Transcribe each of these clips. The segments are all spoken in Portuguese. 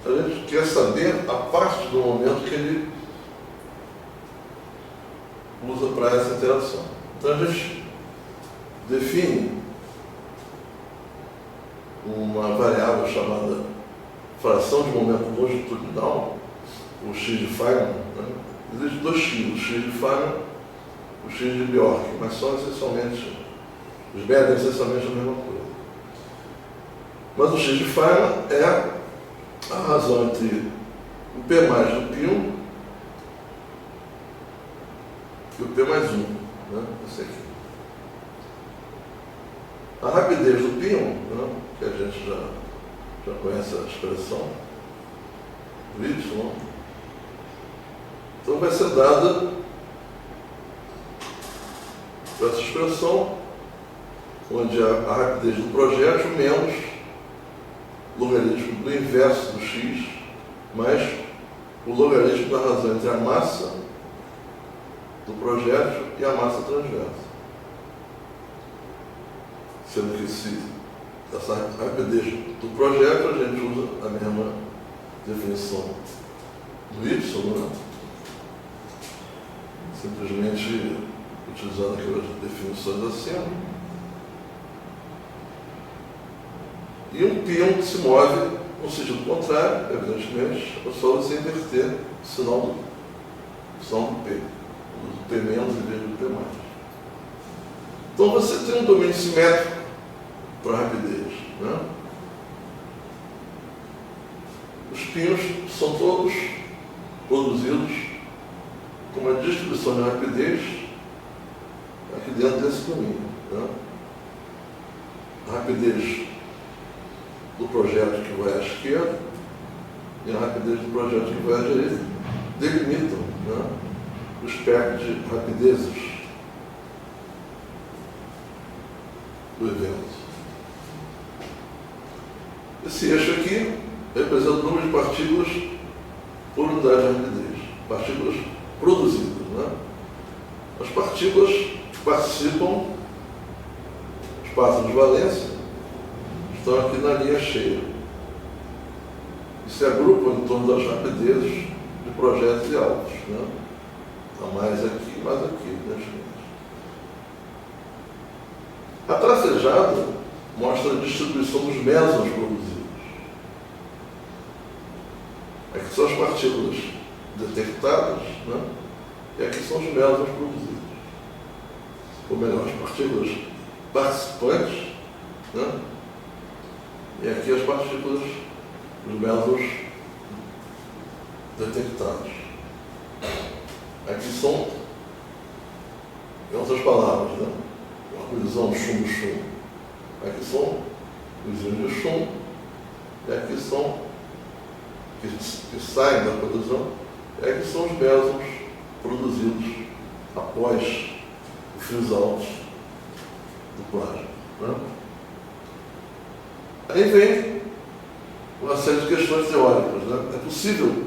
a gente quer saber a parte do momento que ele usa para essa interação. Então a gente define uma variável chamada fração de momento longitudinal, o x de Feynman, né? Existem dois x, o x de Feynman e o x de Bjork, mas são essencialmente, os medem essencialmente a mesma coisa. Mas o x de Feynman é a razão entre o P mais do π1 e o P mais 1, né? Esse aqui. A rapidez do π1, né? Que a gente já conhece a expressão do y, então vai ser dada por essa expressão, onde a rapidez do projétil menos logaritmo do inverso do x, mais o logaritmo da razão entre a massa do projétil e a massa transversa. Sendo que essa rapidez do projétil a gente usa a mesma definição do y, né? Simplesmente utilizando aquelas definições acima. E um π1 que se move no sentido contrário, evidentemente, é só você inverter o sinal do P. Do P menos em vez do P mais. Então você tem um domínio simétrico para a rapidez, né? Os pinos são todos produzidos com uma distribuição de rapidez aqui dentro desse domínio, né? A rapidez do projeto que vai à esquerda e a rapidez do projeto que vai à direita delimitam, né, o espectro de rapidezes do evento. Esse eixo aqui representa o número de partículas por unidade de rapidez, partículas produzidas, né? As partículas que participam, os passos de valência, estão aqui na linha cheia e se agrupam em torno das rapidezes de projéteis e alvos, né? Há mais aqui, mais aqui, né? A tracejada mostra a distribuição dos mesons produzidos. Aqui são as partículas detectadas, né? E aqui são os mesons produzidos. Ou melhor, as partículas participantes, né? E aqui as partículas, os mesons detectados. Aqui são, em outras palavras, né? Uma colisão chumbo-chumbo. Aqui são os íons de chumbo, e aqui são, que saem da colisão, e aqui são os mesons produzidos após o frisalt do plasma, né? Aí vem uma série de questões teóricas, né? É possível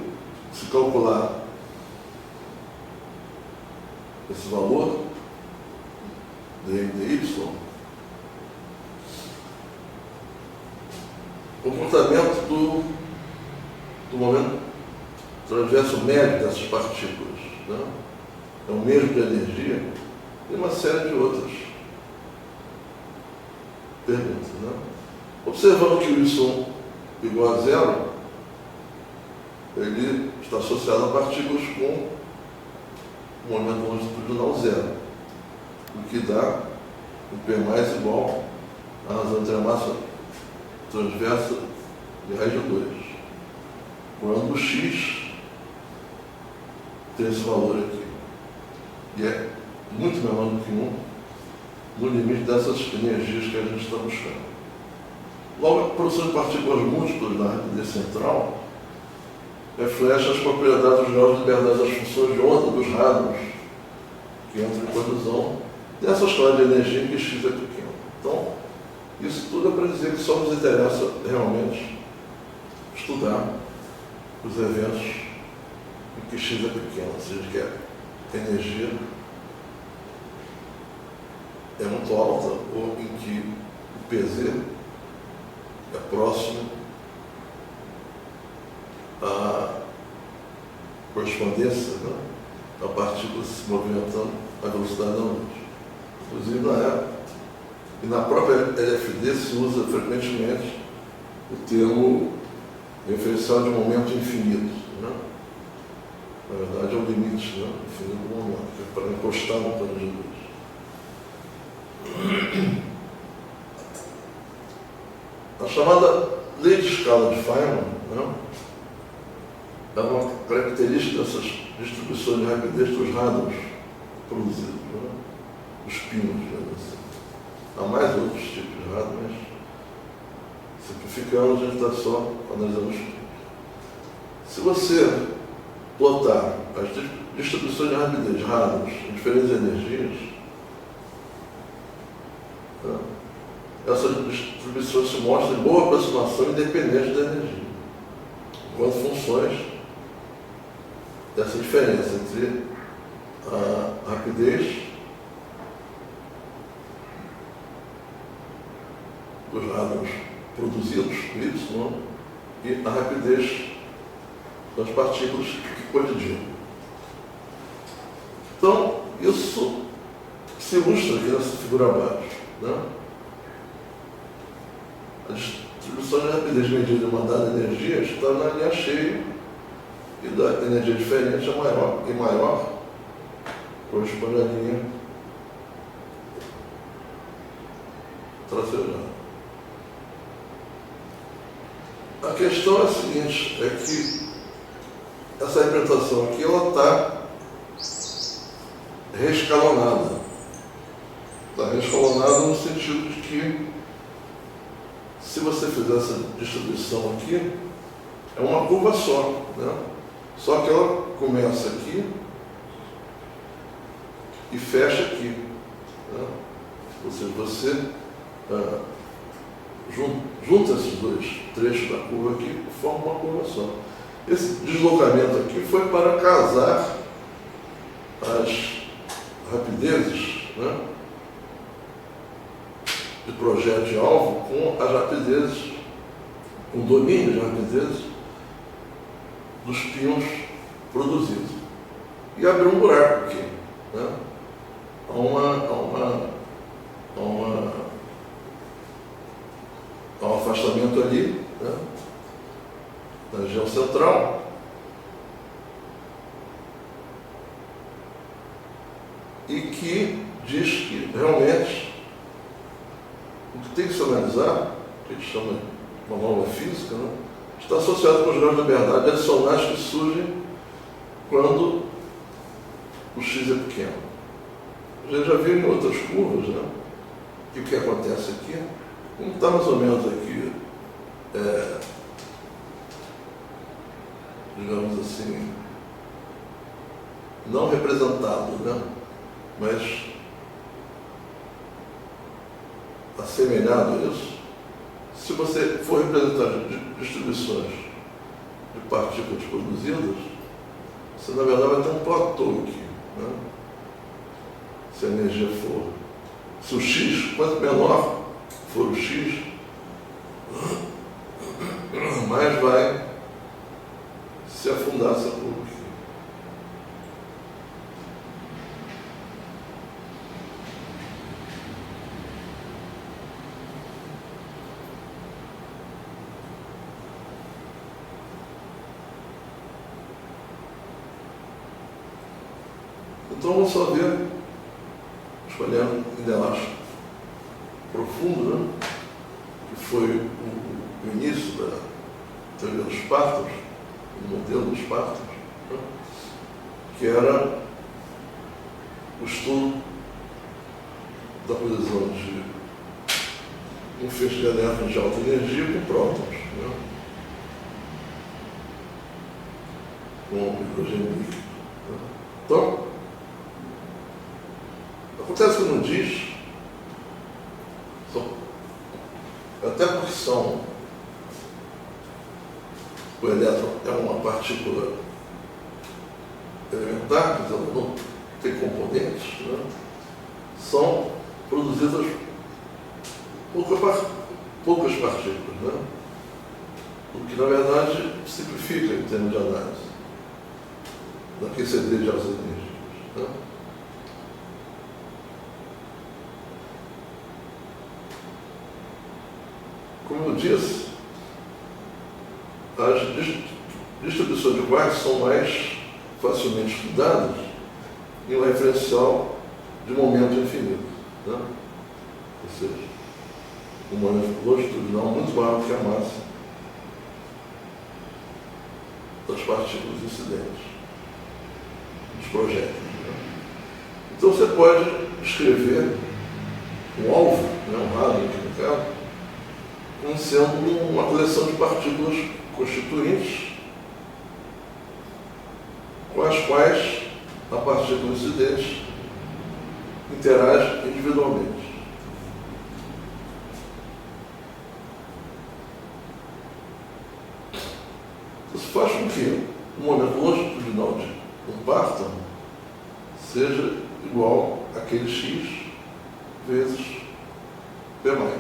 se calcular esse valor dy? O comportamento do momento transverso médio dessas partículas, né? É o mesmo de energia e uma série de outras perguntas, né? Observando que o y igual a zero, ele está associado a partículas com o momento longitudinal zero, o que dá o P mais igual à razão entre a massa transversa e raiz de 2. Quando o x tem esse valor aqui, e é muito menor do que 1, no limite dessas energias que a gente está buscando. Logo, a produção de partículas múltiplas na rapidez central reflete as propriedades dos graus de liberdade das funções de onda dos hadrons que entram em colisão dessa escala de energia em que x é pequeno. Então, isso tudo é para dizer que só nos interessa realmente estudar os eventos em que x é pequeno, ou seja, que a energia é muito alta ou em que o PZ é próximo correspondência, né? A partícula se movimentando à velocidade da luz. Inclusive na época, e na própria LFD se usa frequentemente o termo referencial de momento infinito. Né? Na verdade, é o limite, né? Infinito do momento, que é para encostar no plano de luz. A chamada lei de escala de Feynman, né, é uma característica dessas distribuições de rapidez dos rádios produzidos, né, os pinos, assim. Há mais outros tipos de rádio, mas simplificando, a gente está só analisando os pinos. Se você plotar as distribuições de rapidez de rádios em diferentes energias, né, essas distribuições se mostram em boa aproximação independente da energia, enquanto funções dessa diferença entre a rapidez dos rádios produzidos, Y, e a rapidez das partículas que colidiram. Então, isso se ilustra aqui nessa figura abaixo, né? A distribuição de rapidez medida de uma dada energia está na linha cheia e da energia diferente a maior e maior corresponde à linha tracejada. A questão é a seguinte, é que essa representação aqui ela está reescalonada. Está reescalonada no sentido de que se você fizer essa distribuição aqui, é uma curva só, né? Só que ela começa aqui e fecha aqui, né? Ou seja, você junta esses dois trechos da curva aqui e forma uma curva só. Esse deslocamento aqui foi para casar as rapidezes, né, de projeto de alvo com as rapidezes, com o domínio de rapidezes dos pinos produzidos. E abriu um buraco aqui, né? Há um afastamento ali, né, da região central, e que diz que realmente o que tem que se analisar, que a gente chama de uma nova física, né, está associado com os graus de liberdade adicionais que surgem quando o x é pequeno. A gente já viu em outras curvas, né, que o que acontece aqui, como está mais ou menos aqui, digamos assim, não representado, né, mas assemelhado a isso, se você for representar distribuições de partículas produzidas, você na verdade vai ter um platô aqui, né? Se a energia for, se o x, quanto menor for o x, mais vai se afundar essa curva aqui. Então vamos só ver, escolhendo elástico profundo, né, que foi o início da teoria dos partos, o modelo dos partos, né, que era o estudo da colisão de um feixe de elétrons de alta energia com prótons, né, com hidrogênio líquido. Né. Então, acontece que não diz, até porque o elétron é uma partícula elementar, quer dizer, ela não tem componentes, né, são produzidas poucas partículas, né, o que na verdade simplifica em termos de análise. aquecedor de altas energias. Né? Como eu disse, as distribuições de quarks são mais facilmente estudadas em um referencial de momento infinito. Né? Ou seja, um momento longitudinal muito maior que a massa das partículas incidentes, dos projéteis. Né? Então você pode escrever um alvo, né, um radar aqui no caso, como sendo uma coleção de partículas constituintes com as quais a partícula incidente interage individualmente. Isso faz com que o momento longitudinal de um Barton seja igual àquele x vezes P+, né?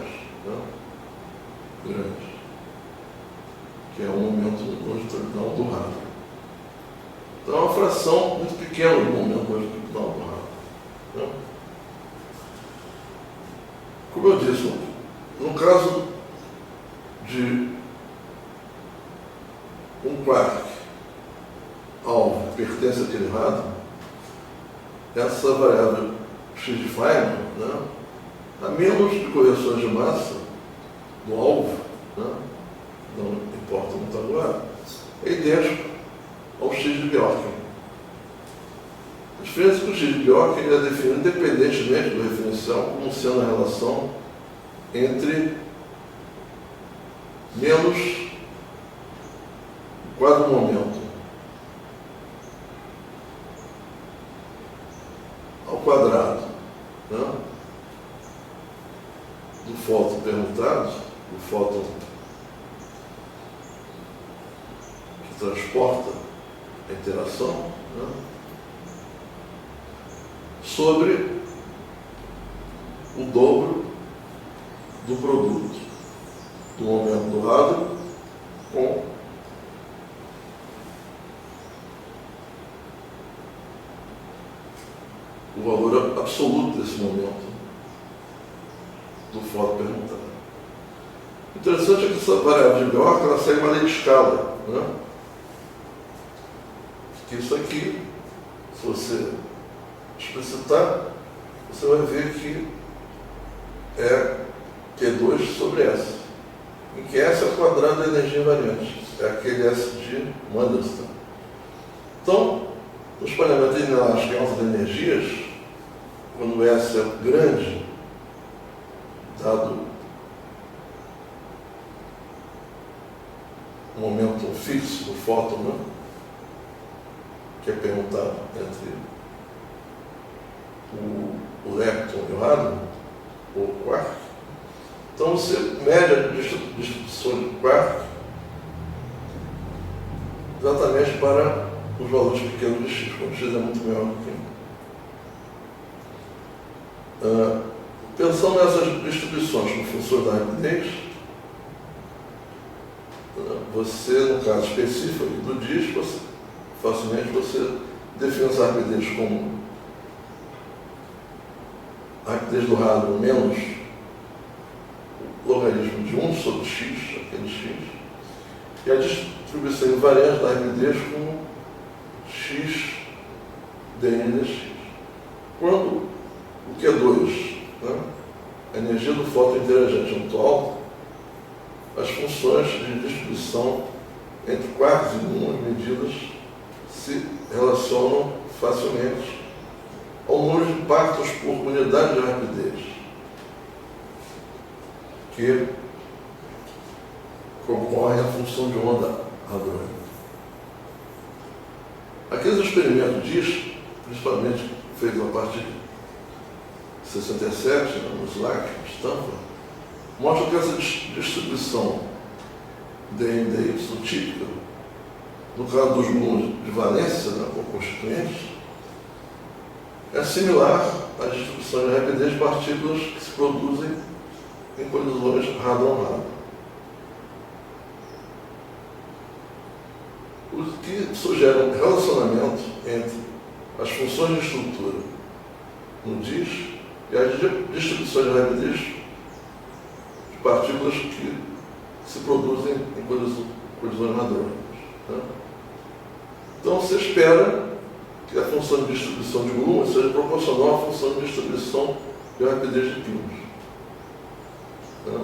Grande, que é o momento longitudinal do radar. Então é uma fração muito pequena do momento longitudinal do radar. Né? Como eu disse, no caso de um quark alvo que pertence àquele radar, essa variável x de Feynman, né, a menos de correções de massa do alvo, né, não importa muito agora, é idêntico ao x de Bjorken. A diferença é que o x de Bjorken é definido independentemente do referencial como sendo a relação entre menos o quadro momento ao quadrado, né, do fóton permutado, do fóton que transporta a interação, né, sobre o dobro do produto do momento do radar com o valor absoluto desse momento do fóton permutado. O interessante é que essa variável de Bjorken ela segue uma lei de escala, né? Que isso aqui, se você explicitar, você vai ver que é Q2 sobre S, em que S é o quadrado da energia invariante, é aquele S de Mandelstam. Então, no espalhamento inelástico em altas energias, quando S é grande, dado o momento fixo do fóton, né, que é permutado entre o lepton e o hadron, ou o quark. Então você mede a distribuição de quark exatamente para os valores pequenos de x, quando x é muito maior do que 1. Pensando nessas distribuições como funções da rapidez, você, no caso específico aqui do disco, facilmente você define essa rapidez como a rapidez do radar menos o logaritmo de 1 sobre x, aquele x, e a distribuição invariante da rapidez como x dn dx. Quando o Q2, né, a energia do fóton interagente é muito alta, as funções de distribuição entre quarks e muons medidas se relacionam facilmente ao número de impactos por unidade de rapidez, que concorre à função de onda hadrônica. Aqueles experimentos diz, principalmente feitos a partir de 67, no SLAC, Stanford, mostram que essa distribuição dn/dy típica, no caso dos muons de valência, né, ou constituintes, é similar à distribuição de rapidez de partículas que se produzem em colisões hadron-hadron. o que sugere um relacionamento entre as funções de estrutura no DIS e as distribuições de rapidez de partículas que se produzem em colisões hadrônicas. Né? Então, se espera que a função de distribuição de volume seja proporcional à função de distribuição de rapidez de píons. Né?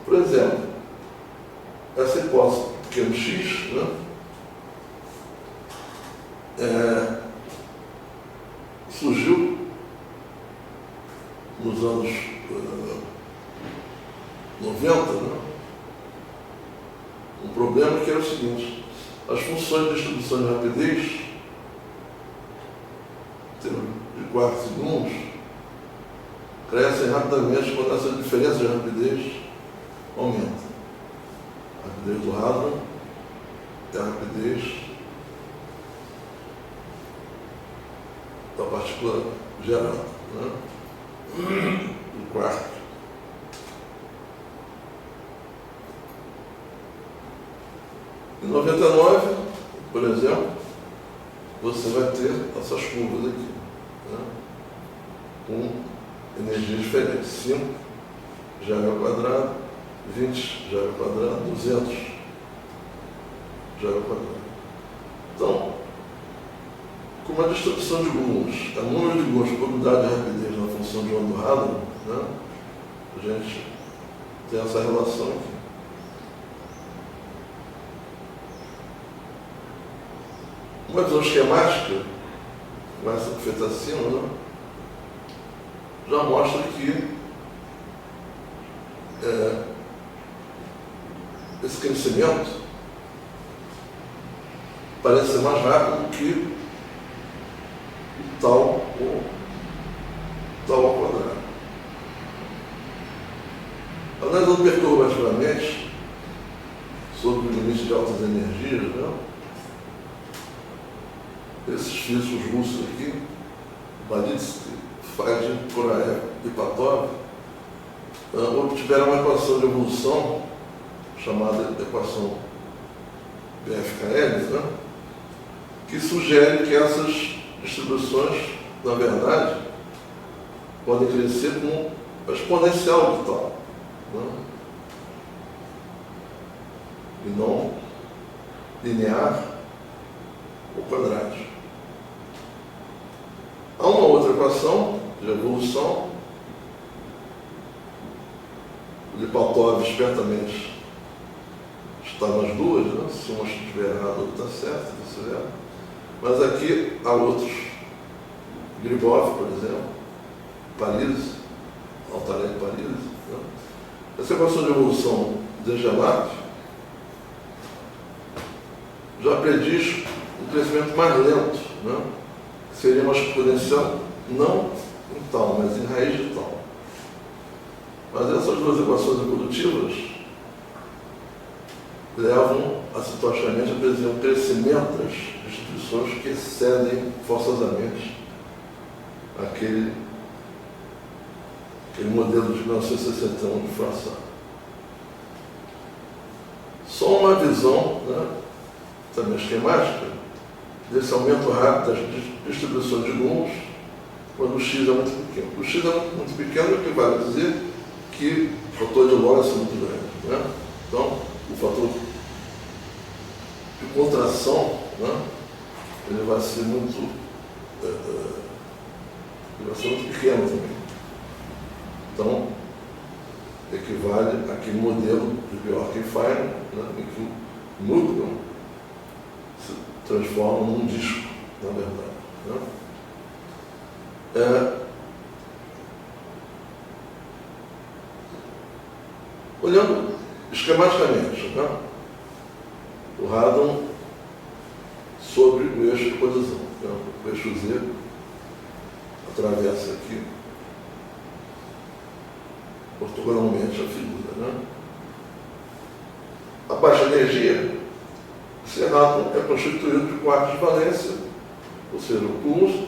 Por exemplo, essa hipótese pequeno x, né, surgiu nos anos 90, né, um problema que era o seguinte: as funções de distribuição de rapidez, de quartos segundos, crescem rapidamente quando essa diferença de rapidez aumenta. A rapidez do hadron é a rapidez da partícula gerada, né? Do quarto. Em 99, por exemplo, você vai ter essas curvas aqui, né? Com energias diferentes. 5 já é ao quadrado, 20 já é ao quadrado, 200 já é ao quadrado. Então, como a distribuição de gluons, o número de gluons por unidade de rapidez na função de onda do hadron, né, a gente tem essa relação aqui. Uma visão esquemática, com essa feita acima, né, já mostra que esse crescimento parece ser mais rápido que tal ao quadrado. Analisando perturbativamente sobre o limite de altas energias, né, esses físicos russos aqui, Balitsky, Fadin, Koraev e Platov, obtiveram uma equação de evolução chamada equação BFKL, né, que sugere que essas distribuições, na verdade, podem crescer com a exponencial de tal, né, e não linear ou quadrático. Há uma outra equação de evolução, o Lipatov espertamente está nas duas, né? Se uma estiver errada, outra está certa, vice-versa. Mas aqui há outros, Gribov, por exemplo, Paris, Altair Paris. Né? Essa equação de evolução de Gelat já prediz um crescimento mais lento, né? Seria uma exponencial não em tal, mas em raiz de tal. Mas essas duas equações evolutivas levam acidentalmente a prever um crescimento das distribuições que excedem forçosamente aquele modelo de 1961 de Froissart. Só uma visão, né, também esquemática, desse aumento rápido das distribuições de gluons quando o X é muito pequeno. O X é muito pequeno, o que vai dizer que o fator de Lorentz é muito grande. Né? Então, o fator de contração, né, ele vai ser muito pequeno também. Então, equivale àquele modelo de Bjork e Feynman, né, em que o núcleo se transforma num disco, na verdade. Né? Olhando esquematicamente, né, o radon sobre o eixo de colisão. Né? O eixo Z atravessa aqui ortogonalmente a figura. Né? A baixa energia, esse radon é constituído de quartos de valência, ou seja, gluons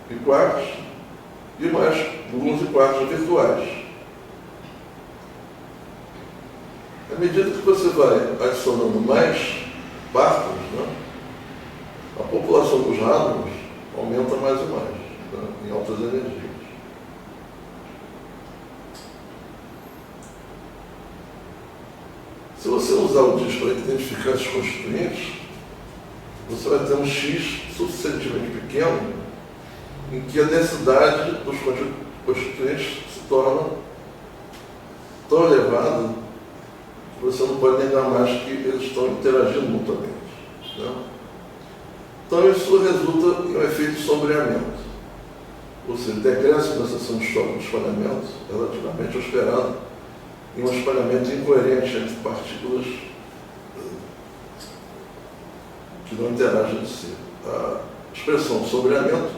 e quartos, e mais gluons e quartos virtuais. À medida que você vai adicionando mais partos, né, a população dos radons aumenta mais e mais, né, em altas energias. Se você usar o disco para identificar esses constituintes, você vai ter um X suficientemente pequeno em que a densidade dos constituintes se torna tão elevada que você não pode negar mais que eles estão interagindo mutuamente, né? Então isso resulta em um efeito de sombreamento, ou seja, decréscimo da seção de choque do espalhamento relativamente ao esperado e um espalhamento incoerente entre partículas que não interagem entre si. A expressão sombreamento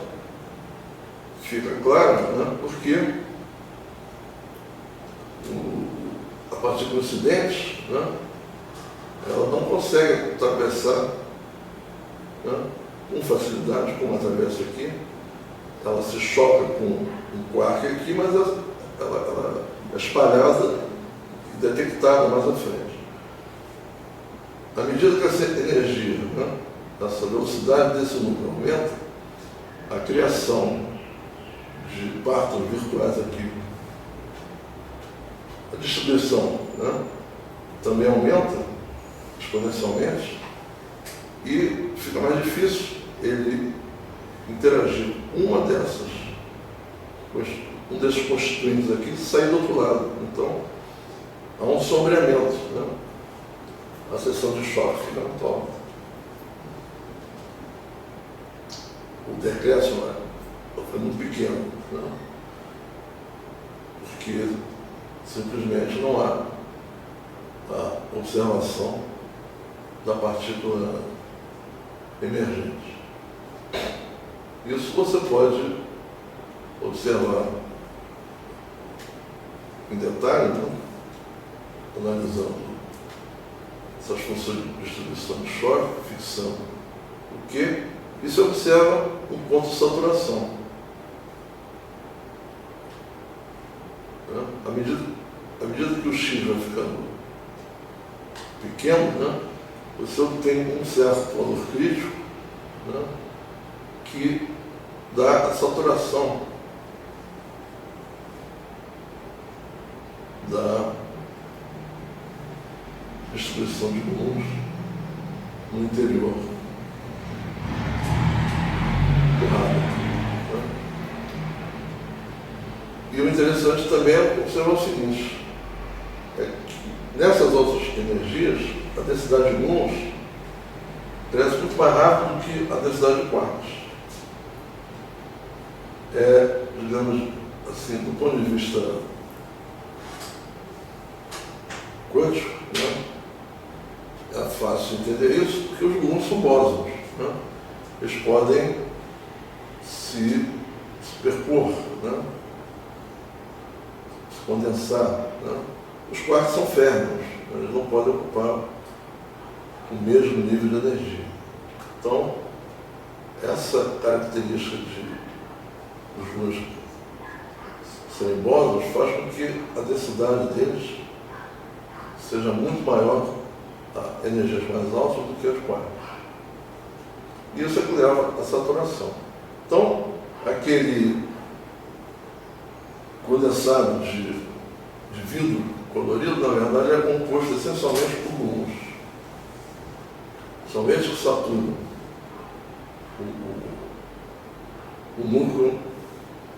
fica clara, né, porque a partícula incidente, né, ela não consegue atravessar, né, com facilidade, como atravessa aqui. Ela se choca com um quark aqui, mas ela é espalhada e detectada mais à frente. À medida que essa energia, né, essa velocidade desse núcleo aumenta, a criação de partos virtuais aqui, a distribuição, né, também aumenta exponencialmente e fica mais difícil ele interagir um desses constituintes aqui e sair do outro lado. Então, há um sombreamento, né? A seção de choque fica muito alta. O decréscimo é muito pequeno, né? Porque simplesmente não há a observação da partícula emergente. Isso você pode observar em detalhe, né? Analisando essas funções de distribuição de choque, fixando o que, e se observa um ponto de saturação. Né? À medida que o X vai ficando pequeno, né, você obtém um certo valor crítico, né, que dá a saturação da distribuição de gluons no interior do radon, né? E o interessante também é observar o seguinte, é que nessas outras energias, a densidade de gluons cresce muito mais rápido do que a densidade de quarks. Digamos assim, do ponto de vista quântico, né, é fácil entender isso, porque os gluons são bósons, né? Eles podem se superpor, né, se condensar, né? Os quarks são férmions, eles não podem ocupar o mesmo nível de energia. Então, essa característica dos gluons serem bósons faz com que a densidade deles seja muito maior a energias mais altas do que as quarks. E isso é que leva à saturação. Então, aquele condensado de vidro colorido, na verdade, é composto essencialmente por gluons. Somente o Saturno, o núcleo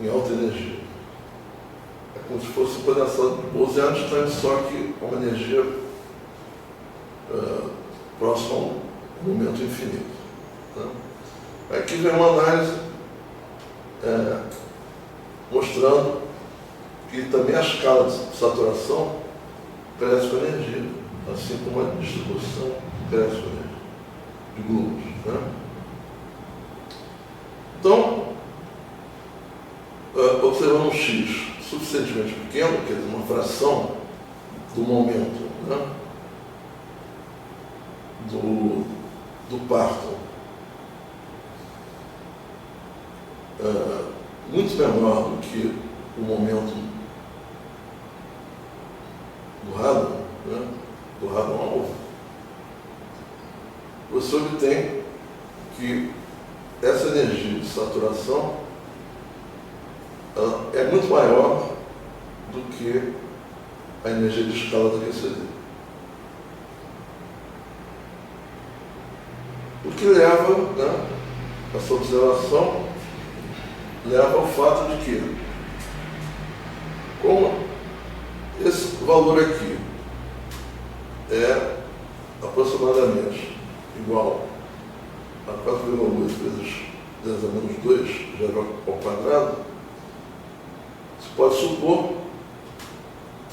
em alta energia. É como se fosse um condensado de Bose-Einstein, só que com uma energia próxima a um momento infinito. Né? Aqui vem uma análise mostrando que também a escala de saturação cresce com energia, assim como a distribuição cresce com energia de gluons, né? Então, observando um X suficientemente pequeno, quer dizer, uma fração do momento, né, do parto, muito menor do que o momento do radon, né, do radon-alvo, você obtém que essa energia de saturação é muito maior do que a energia de escala do QCD. O que leva, né, essa observação leva ao fato de que, como esse valor aqui é aproximadamente igual a 4,8 vezes 10 a menos 2 ao quadrado, se pode supor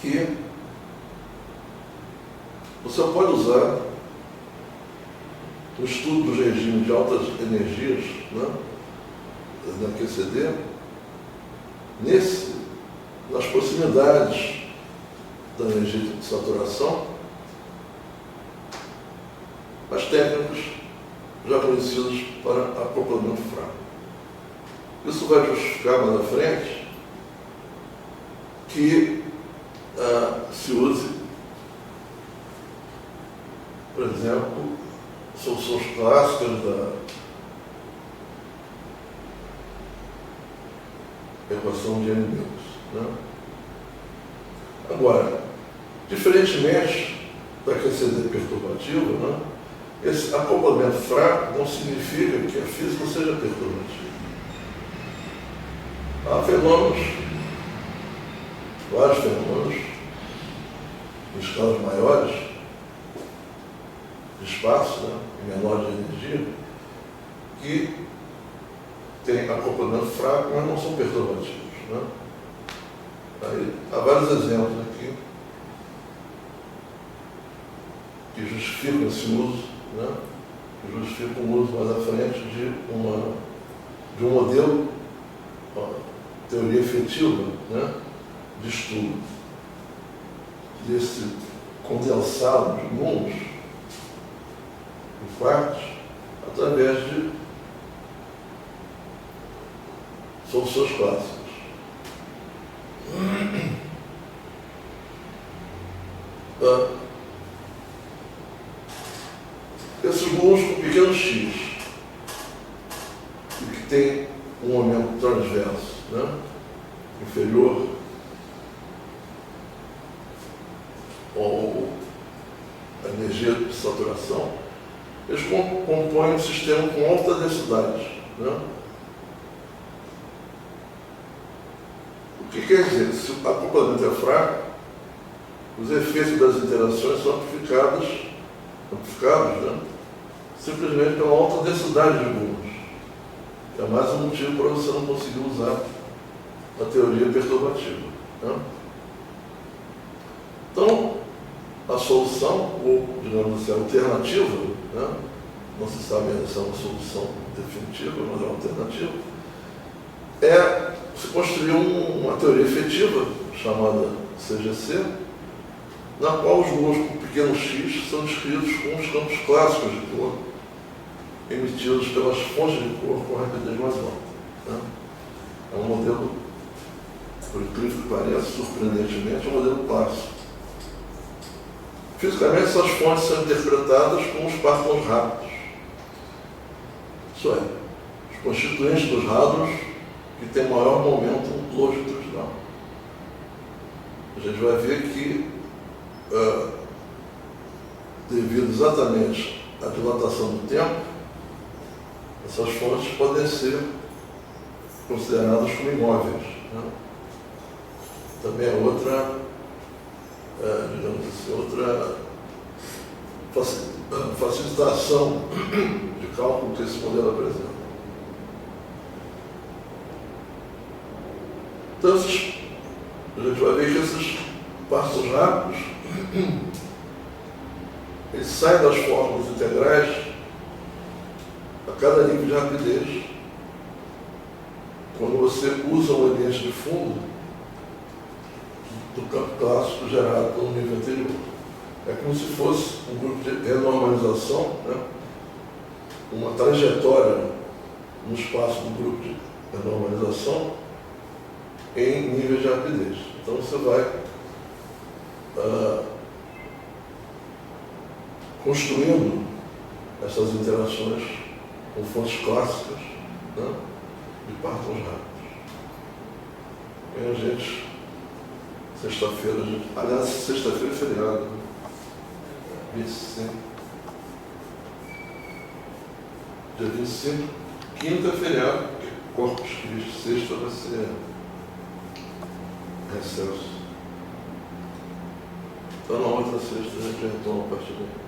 que você pode usar o estudo dos regimes de altas energias, né, na QCD, nas proximidades da energia de saturação, as técnicas já conhecidas para acoplamento fraco. Isso vai justificar mais à frente que se use, por exemplo, soluções clássicas da equação de N-, né? Agora, diferentemente da QCD perturbativa, né, esse acoplamento fraco não significa que a física seja perturbativa. Há fenômenos, vários fenômenos, em escalas maiores, de espaço, né, e menores de energia, que têm acoplamento fraco, mas não são perturbativos, né? Aí, há vários exemplos aqui que justificam esse uso, né? Que justificam o uso mais à frente de um modelo, uma teoria efetiva, né, de estudo desse condensado de mundos em quartos através de soluções clássicas. Esses mundos com pequeno x e que tem um momento transverso, né, inferior ou a energia de saturação, eles compõem um sistema com alta densidade, né? O que quer dizer? Se o acoplamento é fraco, os efeitos das interações são amplificados, né, simplesmente pela alta densidade de mundos. É mais um motivo para você não conseguir usar a teoria perturbativa, né? Então, a solução, ou, digamos assim, a alternativa, né, não se sabe ainda se é uma solução definitiva, mas é uma alternativa, é se construir uma teoria efetiva, chamada CGC, na qual os mundos com pequeno x são descritos com os campos clássicos de cor, emitidos pelas fontes de cor com rapidez mais alta, né? É um modelo, por incrível que pareça, surpreendentemente, é um modelo clássico. Fisicamente, essas fontes são interpretadas como os partículas rápidos. Isso é, os constituintes dos hadrons que têm maior momento longitudinal. A gente vai ver que, devido exatamente à dilatação do tempo, essas fontes podem ser consideradas como imóveis, né? Também é outra, digamos assim, outra facilitação de cálculo que esse modelo apresenta. Então, a gente vai ver que esses passos rápidos eles saem das fórmulas integrais a cada nível de rapidez quando você usa um ambiente de fundo do campo clássico gerado pelo nível anterior. É como se fosse um grupo de renormalização, né? Uma trajetória no espaço do grupo de renormalização em níveis de rapidez. Então você vai construindo essas interações com fontes clássicas, né, de partos rápidos. E a gente, sexta-feira, aliás, sexta-feira é feriado, né? 25. Dia 25, quinta é feriado, porque Corpus Christi, sexta vai ser recesso. Então na outra sexta a gente retoma a partir daí.